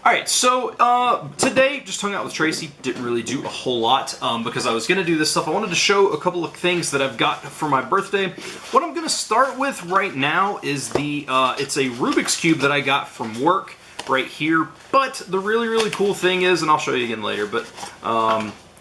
Alright, so today just hung out with Tracy, didn't really do a whole lot because I was going to do this stuff. I wanted to show a couple of things that I've got for my birthday. What I'm going to start with right now is it's a Rubik's Cube that I got from work right here. But the really cool thing is, and I'll show you again later, but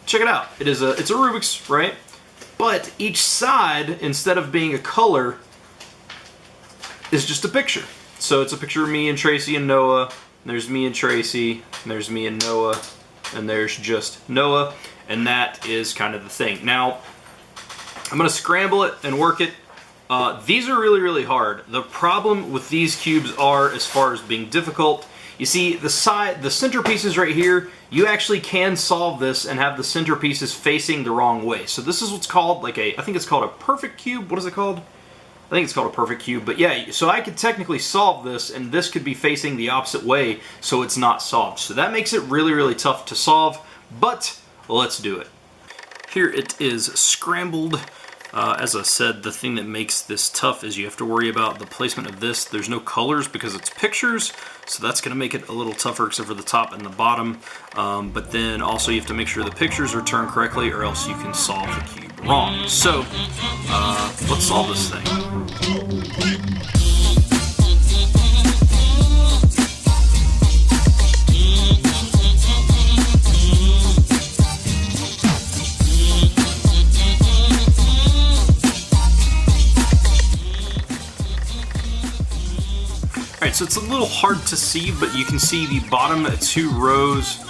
check it out. It's a Rubik's, right? But each side, instead of being a color, is just a picture. So it's a picture of me and Tracy and Noah. There's me and Tracy, and there's me and Noah, and there's just Noah, and that is kind of the thing. Now, I'm going to scramble it and work it. These are really hard. The problem with these cubes are, as far as being difficult, you see the centerpieces right here, you actually can solve this and have the centerpieces facing the wrong way. So this is what's called I think it's called a perfect cube. What is it called? I think it's called a perfect cube, but yeah, so I could technically solve this, and this could be facing the opposite way, so it's not solved. So that makes it really tough to solve, but let's do it. Here it is scrambled. As I said, the thing that makes this tough is you have to worry about the placement of this. There's no colors because it's pictures, so that's going to make it a little tougher except for the top and the bottom. But then also you have to make sure the pictures are turned correctly or else you can solve the cube wrong. So, let's solve this thing. Alright, so it's a little hard to see, but you can see the bottom two rows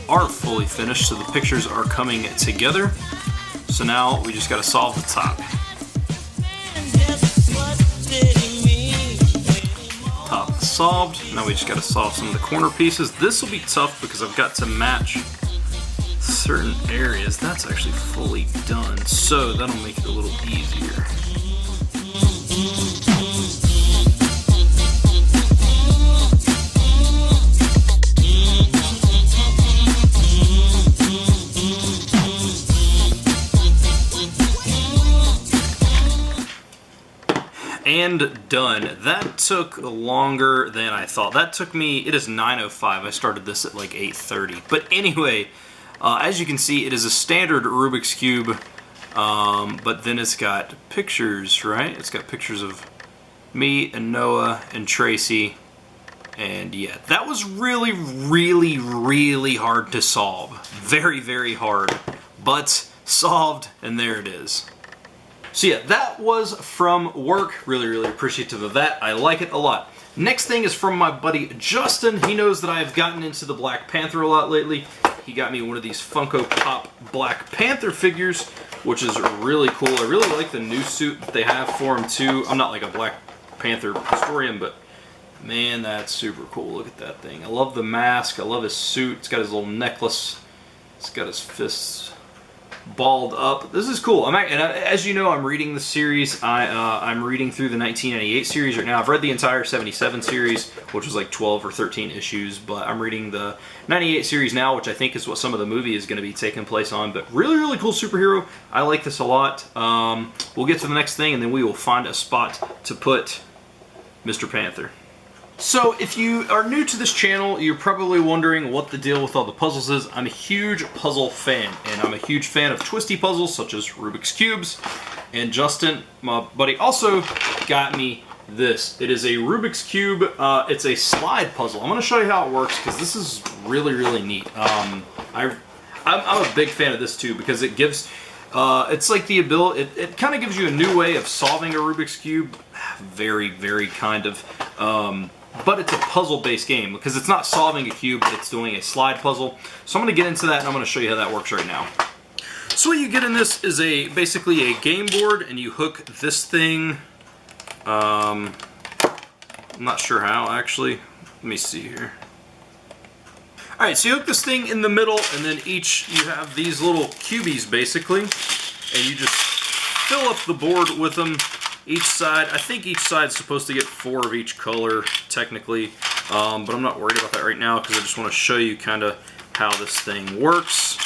are fully finished, so the pictures are coming together. So now we just got to solve the top. Top solved. Now we just got to solve some of the corner pieces. This will be tough because I've got to match certain areas. That's actually fully done, so that'll make it a little easier. And done. That took longer than I thought. That took me, it is 9:05. I started this at like 8:30. But anyway, as you can see, it is a standard Rubik's Cube, but then it's got pictures, right? It's got pictures of me and Noah and Tracy. And yeah, that was really hard to solve. Very hard, but solved, and there it is. So yeah, that was from work. Really appreciative of that. I like it a lot. Next thing is from my buddy Justin. He knows that I've gotten into the Black Panther a lot lately. He got me one of these Funko Pop Black Panther figures, which is really cool. I really like the new suit that they have for him too. I'm not like a Black Panther historian, but man, that's super cool. Look at that thing. I love the mask. I love his suit. It's got his little necklace. It's got his fists balled up. This is cool. As you know, I'm reading the series. I'm reading through the 1998 series right now. I've read the entire 77 series, which was like 12 or 13 issues, but I'm reading the 98 series now, which I think is what some of the movie is going to be taking place on. But really cool superhero. I like this a lot. We'll get to the next thing, and then we will find a spot to put Mr. Panther. So, if you are new to this channel, you're probably wondering what the deal with all the puzzles is. I'm a huge puzzle fan, and I'm a huge fan of twisty puzzles, such as Rubik's Cubes. And Justin, my buddy, also got me this. It is a Rubik's Cube. It's a slide puzzle. I'm going to show you how it works, because this is really neat. I'm a big fan of this, too, because it gives... it's like the ability... It kind of gives you a new way of solving a Rubik's Cube. Very kind of... but it's a puzzle-based game because it's not solving a cube, it's doing a slide puzzle. So I'm going to get into that and I'm going to show you how that works right now. So what you get in this is basically a game board, and you hook this thing. I'm not sure how actually. Let me see here. Alright, so you hook this thing in the middle, and then you have these little cubies basically, and you just fill up the board with them. Each side, I think each side's supposed to get 4 of each color, technically, but I'm not worried about that right now because I just want to show you kind of how this thing works.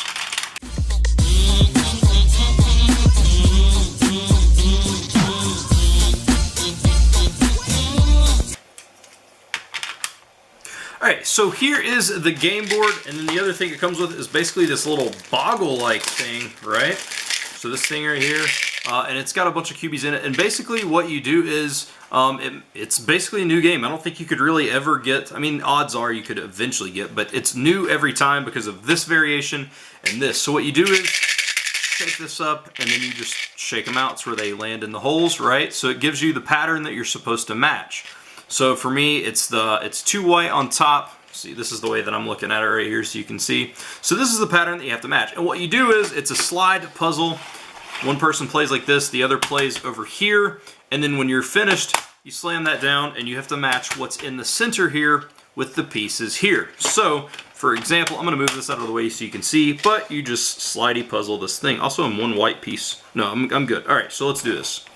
So here is the game board, and then the other thing it comes with is basically this little boggle-like thing, right? So this thing right here, and it's got a bunch of cubies in it, and basically what you do is, it's basically a new game. I don't think you could really ever get, I mean, odds are you could eventually get, but it's new every time because of this variation and this. So what you do is shake this up, and then you just shake them out to where they land in the holes, right? So it gives you the pattern that you're supposed to match. So for me, it's 2 white on top. See, this is the way that I'm looking at it right here, so you can see. So this is the pattern that you have to match. And what you do is, it's a slide puzzle. One person plays like this, the other plays over here, and then when you're finished, you slam that down, and you have to match what's in the center here with the pieces here. So, for example, I'm going to move this out of the way so you can see, but you just slidey puzzle this thing. Also, I'm 1 white piece. No, I'm good. All right, so let's do this.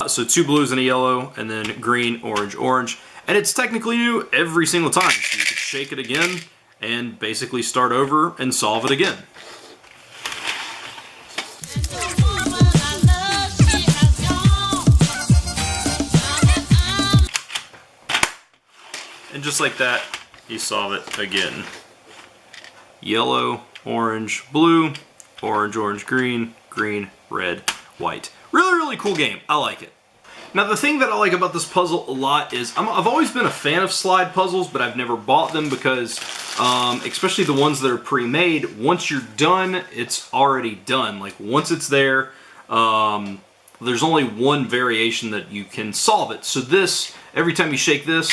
So 2 blues and a yellow, and then green, orange, orange. And it's technically new every single time. So you could shake it again and basically start over and solve it again. And just like that, you solve it again. Yellow, orange, blue, orange, orange, green, green, red, white. Really, really cool game. I like it. Now the thing that I like about this puzzle a lot is, I've always been a fan of slide puzzles, but I've never bought them because, especially the ones that are pre-made, once you're done, it's already done. Like once it's there, there's only one variation that you can solve it. So this, every time you shake this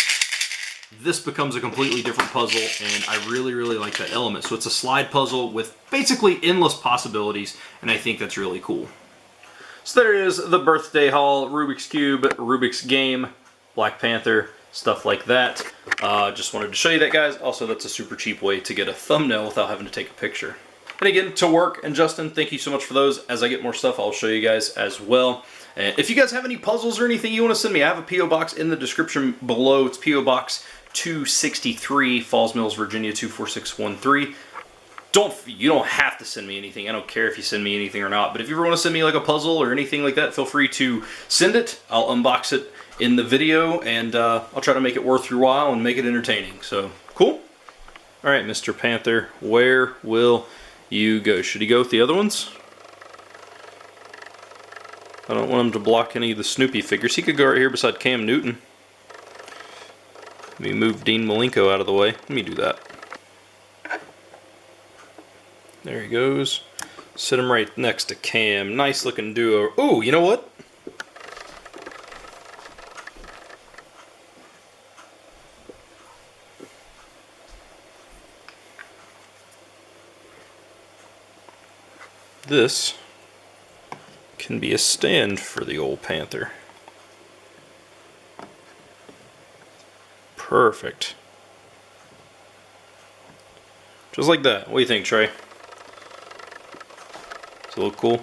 becomes a completely different puzzle, and I really, really like that element. So it's a slide puzzle with basically endless possibilities, and I think that's really cool. So there is the birthday haul, Rubik's Cube, Rubik's Game, Black Panther, stuff like that. Just wanted to show you that, guys. Also, that's a super cheap way to get a thumbnail without having to take a picture. And again, to Work and Justin, thank you so much for those. As I get more stuff, I'll show you guys as well. And if you guys have any puzzles or anything you want to send me, I have a P.O. Box in the description below. It's P.O. Box 263, Falls Mills, Virginia 24613. You don't have to send me anything. I don't care if you send me anything or not. But if you ever want to send me like a puzzle or anything like that, feel free to send it. I'll unbox it in the video, and I'll try to make it worth your while and make it entertaining. So, cool? All right, Mr. Panther, where will you go? Should he go with the other ones? I don't want him to block any of the Snoopy figures. He could go right here beside Cam Newton. Let me move Dean Malenko out of the way. Let me do that. There he goes. Sit him right next to Cam. Nice looking duo. Oh, you know what? This can be a stand for the old Panther. Perfect. Just like that. What do you think, Trey? Does it look cool?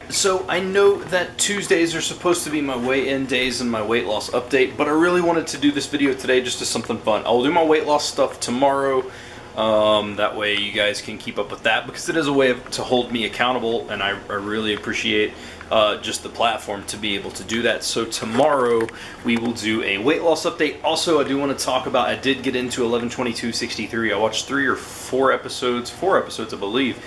So I know that Tuesdays are supposed to be my weigh-in days and my weight loss update, but I really wanted to do this video today just as something fun. I'll do my weight loss stuff tomorrow. That way you guys can keep up with that, because it is a way to hold me accountable, and I really appreciate just the platform to be able to do that. So tomorrow we will do a weight loss update. Also, I do want to talk about, I did get into 11/22/63. I watched 3 or 4 episodes, 4 episodes I believe,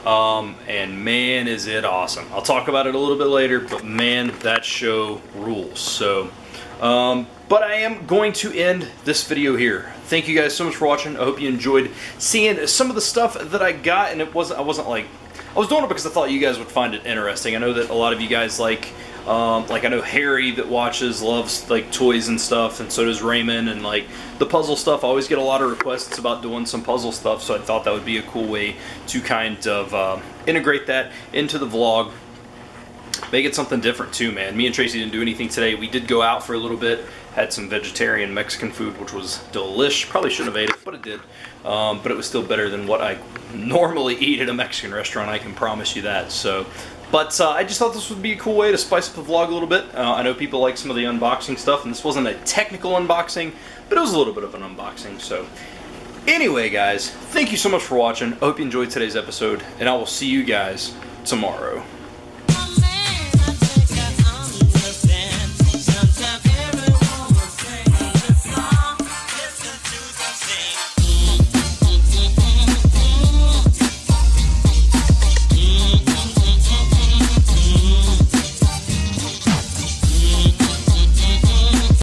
and man is it awesome. I'll talk about it a little bit later, but man, that show rules. So but I am going to end this video here. Thank you guys so much for watching. I hope you enjoyed seeing some of the stuff that I got, and I wasn't like, I was doing it because I thought you guys would find it interesting. I know that a lot of you guys like I know Harry that watches loves like toys and stuff, and so does Raymond, and like the puzzle stuff. I always get a lot of requests about doing some puzzle stuff, so I thought that would be a cool way to kind of integrate that into the vlog. Make it something different too, man. Me and Tracy didn't do anything today. We did go out for a little bit, had some vegetarian Mexican food, which was delish. Probably shouldn't have ate it, but it did. But it was still better than what I normally eat at a Mexican restaurant, I can promise you that. So, but I just thought this would be a cool way to spice up the vlog a little bit. I know people like some of the unboxing stuff, and this wasn't a technical unboxing, but it was a little bit of an unboxing. So, Anyway, guys, thank you so much for watching. I hope you enjoyed today's episode, and I will see you guys tomorrow.